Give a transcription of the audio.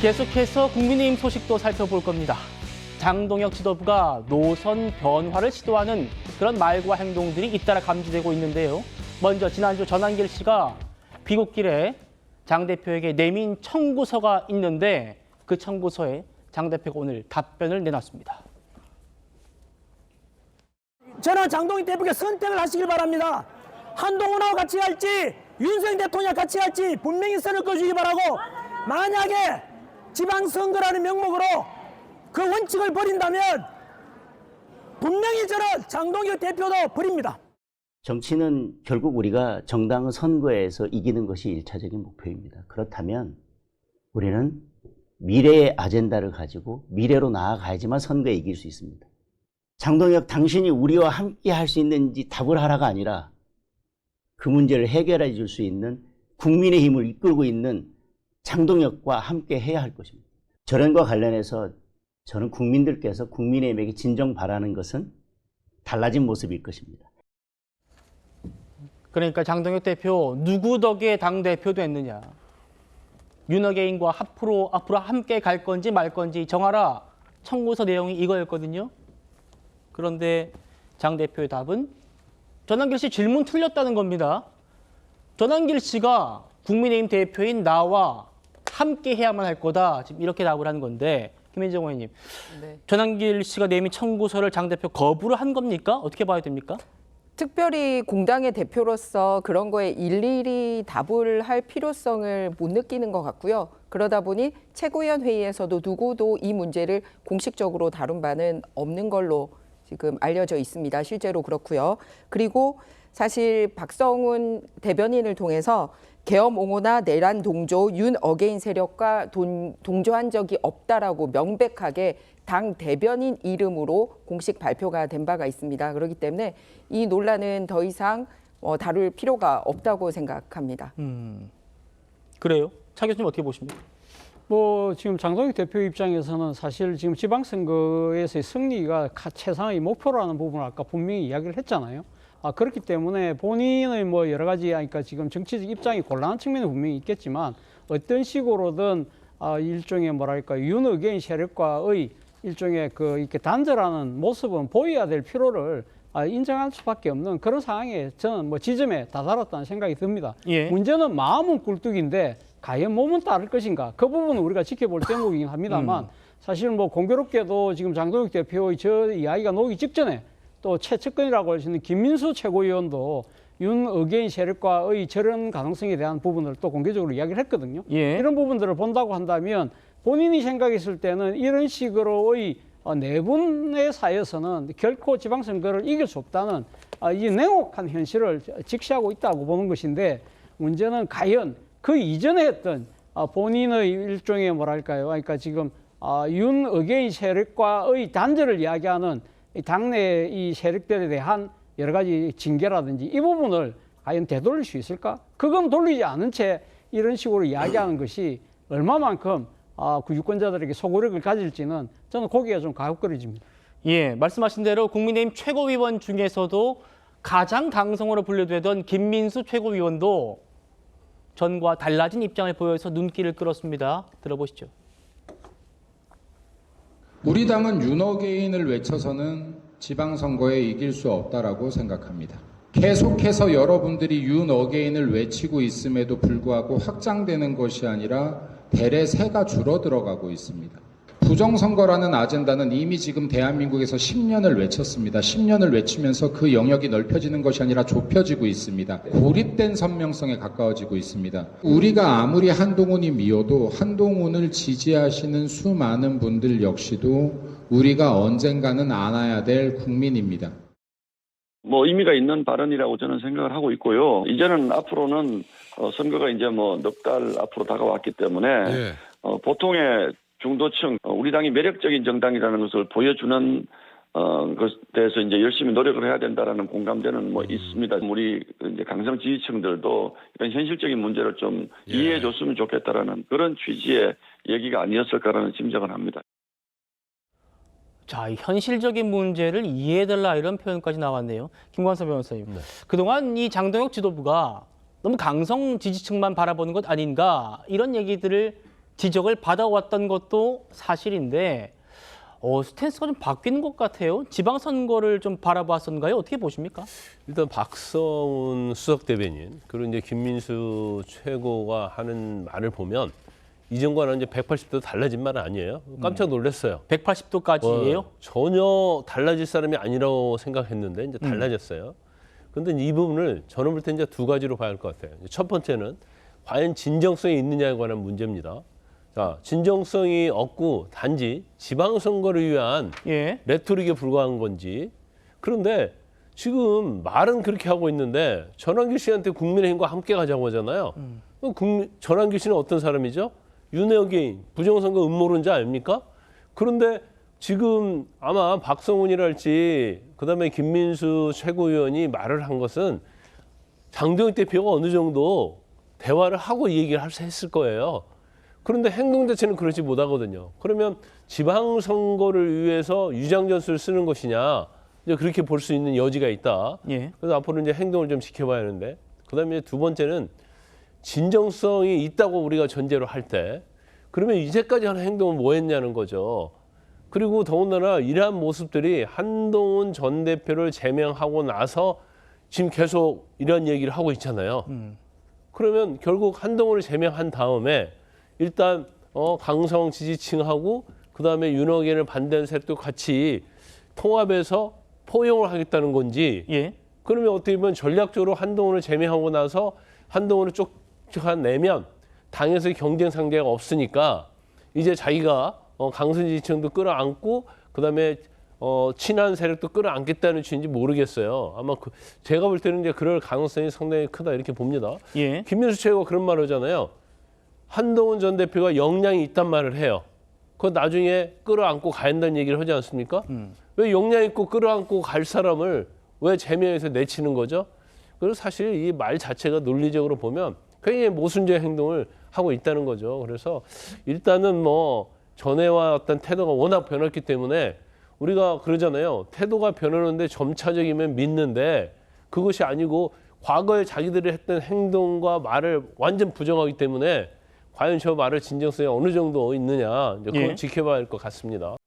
계속해서 국민의힘 소식도 살펴볼 겁니다. 장동혁 지도부가 노선 변화를 시도하는 그런 말과 행동들이 잇따라 감지되고 있는데요. 먼저 지난주 전한길 씨가 귀국길에 장 대표에게 내민 청구서가 있는데 그 청구서에 장 대표가 오늘 답변을 내놨습니다. 저는 장동혁 대표께 선택을 하시길 바랍니다. 한동훈하고 같이 갈지 윤석열 대통령과 같이 갈지 분명히 선을 꺼주기 바라고, 만약에 지방선거라는 명목으로 그 원칙을 버린다면 분명히 저는 장동혁 대표도 버립니다. 정치는 결국 우리가 정당을 선거에서 이기는 것이 일차적인 목표입니다. 그렇다면 우리는 미래의 아젠다를 가지고 미래로 나아가야지만 선거에 이길 수 있습니다. 장동혁, 당신이 우리와 함께 할 수 있는지 답을 하라가 아니라 그 문제를 해결해 줄 수 있는 국민의힘을 이끌고 있는 장동혁과 함께 해야 할 것입니다. 저런과 관련해서 저는 국민들께서 국민의힘에게 진정 바라는 것은 달라진 모습일 것입니다. 그러니까 장동혁 대표 누구 덕에 당대표 됐느냐. 윤어게인과 앞으로 함께 갈 건지 말 건지 정하라. 청구서 내용이 이거였거든요. 그런데 장 대표의 답은 전한길 씨 질문 틀렸다는 겁니다. 전한길 씨가 국민의힘 대표인 나와 함께 해야만 할 거다. 지금 이렇게 답을 하는 건데, 김현정 의원님. 네. 전한길 씨가 내민 청구서를 장 대표 거부를 한 겁니까? 어떻게 봐야 됩니까? 특별히 공당의 대표로서 그런 거에 일일이 답을 할 필요성을 못 느끼는 것 같고요. 그러다 보니 최고위원 회의에서도 누구도 이 문제를 공식적으로 다룬 바는 없는 걸로 지금 알려져 있습니다. 실제로 그렇고요. 그리고 사실 박성훈 대변인을 통해서 계엄 옹호나 내란 동조, 윤 어게인 세력과 동조한 적이 없다라고 명백하게 당 대변인 이름으로 공식 발표가 된 바가 있습니다. 그렇기 때문에 이 논란은 더 이상 다룰 필요가 없다고 생각합니다. 그래요? 차 교수님 어떻게 보십니까? 지금 장동혁 대표 입장에서는 사실 지금 지방선거에서의 승리가 최상의 목표라는 부분을 아까 분명히 이야기를 했잖아요. 그렇기 때문에 본인의 여러 가지, 그러니까 지금 정치적 입장이 곤란한 측면이 분명히 있겠지만 어떤 식으로든 일종의 윤 어게인 세력과의 일종의 이렇게 단절하는 모습은 보여야 될 필요를 인정할 수밖에 없는 그런 상황에 저는 지점에 다다랐다는 생각이 듭니다. 예. 문제는 마음은 굴뚝인데 과연 몸은 따를 것인가? 그 부분은 우리가 지켜볼 대목이긴 합니다만 사실 공교롭게도 지금 장동혁 대표의 저 이야기가 나오기 직전에 또 최측근이라고 할 수 있는 김민수 최고위원도 윤 어게인 세력과의 저런 가능성에 대한 부분을 또 공개적으로 이야기를 했거든요. 예. 이런 부분들을 본다고 한다면 본인이 생각했을 때는 이런 식으로의 내분의 사이에서는 결코 지방선거를 이길 수 없다는 이 냉혹한 현실을 직시하고 있다고 보는 것인데, 문제는 과연 그 이전에 했던 본인의 일종의 그러니까 지금 윤 어게인 세력과의 단절을 이야기하는 당내 이 세력들에 대한 여러 가지 징계라든지 이 부분을 과연 되돌릴 수 있을까? 그건 돌리지 않은 채 이런 식으로 이야기하는 것이 얼마만큼 그 유권자들에게 소구력을 가질지는 저는 거기에 좀 가혹거려집니다. 예, 말씀하신 대로 국민의힘 최고위원 중에서도 가장 강성으로 분류되던 김민수 최고위원도 전과 달라진 입장을 보여서 눈길을 끌었습니다. 들어보시죠. 우리 당은 윤 어게인을 외쳐서는 지방선거에 이길 수 없다라고 생각합니다. 계속해서 여러분들이 윤 어게인을 외치고 있음에도 불구하고 확장되는 것이 아니라 대래 새가 줄어들어가고 있습니다. 부정선거라는 아젠다는 이미 지금 대한민국에서 10년을 외쳤습니다. 10년을 외치면서 그 영역이 넓혀지는 것이 아니라 좁혀지고 있습니다. 고립된 선명성에 가까워지고 있습니다. 우리가 아무리 한동훈이 미워도 한동훈을 지지하시는 수많은 분들 역시도 우리가 언젠가는 안아야 될 국민입니다. 의미가 있는 발언이라고 저는 생각을 하고 있고요. 이제는 앞으로는 선거가 이제 넉 달 앞으로 다가왔기 때문에 보통의 중도층, 우리 당이 매력적인 정당이라는 것을 보여주는 것에 대해서 이제 열심히 노력을 해야 된다라는 공감대는 있습니다. 우리 이제 강성 지지층들도 이런 현실적인 문제를 좀 이해해 줬으면 좋겠다라는 그런 취지의 얘기가 아니었을까라는 짐작을 합니다. 자, 이 현실적인 문제를 이해해달라 이런 표현까지 나왔네요. 김광석 변호사님. 네. 그동안 이 장동혁 지도부가 너무 강성 지지층만 바라보는 것 아닌가 이런 얘기들을 지적을 받아왔던 것도 사실인데 스탠스가 좀 바뀌는 것 같아요. 지방선거를 좀 바라봤었는가요? 어떻게 보십니까? 일단 박성훈 수석 대변인 그리고 이제 김민수 최고가 하는 말을 보면 이전과는 이제 180도 달라진 말은 아니에요. 깜짝 놀랐어요. 180도까지예요? 전혀 달라질 사람이 아니라고 생각했는데 이제 달라졌어요. 그런데 이 부분을 저는 볼 때 이제 두 가지로 봐야 할 것 같아요. 첫 번째는 과연 진정성이 있느냐에 관한 문제입니다. 자, 진정성이 없고 단지 지방선거를 위한 예. 레토릭에 불과한 건지. 그런데 지금 말은 그렇게 하고 있는데 전환기 씨한테 국민의힘과 함께 가자고 하잖아요. 전환기 씨는 어떤 사람이죠? 윤핵인, 부정선거 음모론자 아닙니까? 그런데 지금 아마 박성훈이랄지 그다음에 김민수 최고위원이 말을 한 것은 장동익 대표가 어느 정도 대화를 하고 이 얘기를 했을 거예요. 그런데 행동 자체는 그러지 못하거든요. 그러면 지방선거를 위해서 유장전술을 쓰는 것이냐, 이제 그렇게 볼 수 있는 여지가 있다. 예. 그래서 앞으로 이제 행동을 좀 지켜봐야 하는데, 그다음에 두 번째는 진정성이 있다고 우리가 전제로 할 때, 그러면 이제까지 하는 행동은 뭐 했냐는 거죠. 그리고 더군다나 이러한 모습들이 한동훈 전 대표를 제명하고 나서 지금 계속 이런 얘기를 하고 있잖아요. 그러면 결국 한동훈을 제명한 다음에 일단 강성 지지층하고 그다음에 윤핵관을 반대하는 세력도 같이 통합해서 포용을 하겠다는 건지, 예. 그러면 어떻게 보면 전략적으로 한동훈을 제명하고 나서 한동훈을 쫓아내면 당에서 경쟁 상대가 없으니까 이제 자기가 강성 지지층도 끌어안고 그다음에 친한 세력도 끌어안겠다는 취지인지 모르겠어요. 아마 제가 볼 때는 이제 그럴 가능성이 상당히 크다 이렇게 봅니다. 예. 김민수 최고가 그런 말을 하잖아요. 한동훈 전 대표가 역량이 있단 말을 해요. 그거 나중에 끌어안고 가야 한다는 얘기를 하지 않습니까? 왜 역량 있고 끌어안고 갈 사람을 왜 제명해서 내치는 거죠? 그래서 사실 이 말 자체가 논리적으로 보면 굉장히 모순적 행동을 하고 있다는 거죠. 그래서 일단은 뭐 전에와 어떤 태도가 워낙 변했기 때문에 우리가 그러잖아요. 태도가 변하는데 점차적이면 믿는데 그것이 아니고 과거에 자기들이 했던 행동과 말을 완전 부정하기 때문에 과연 저 말의 진정성이 어느 정도 있느냐, 이제 그건 예. 지켜봐야 할 것 같습니다.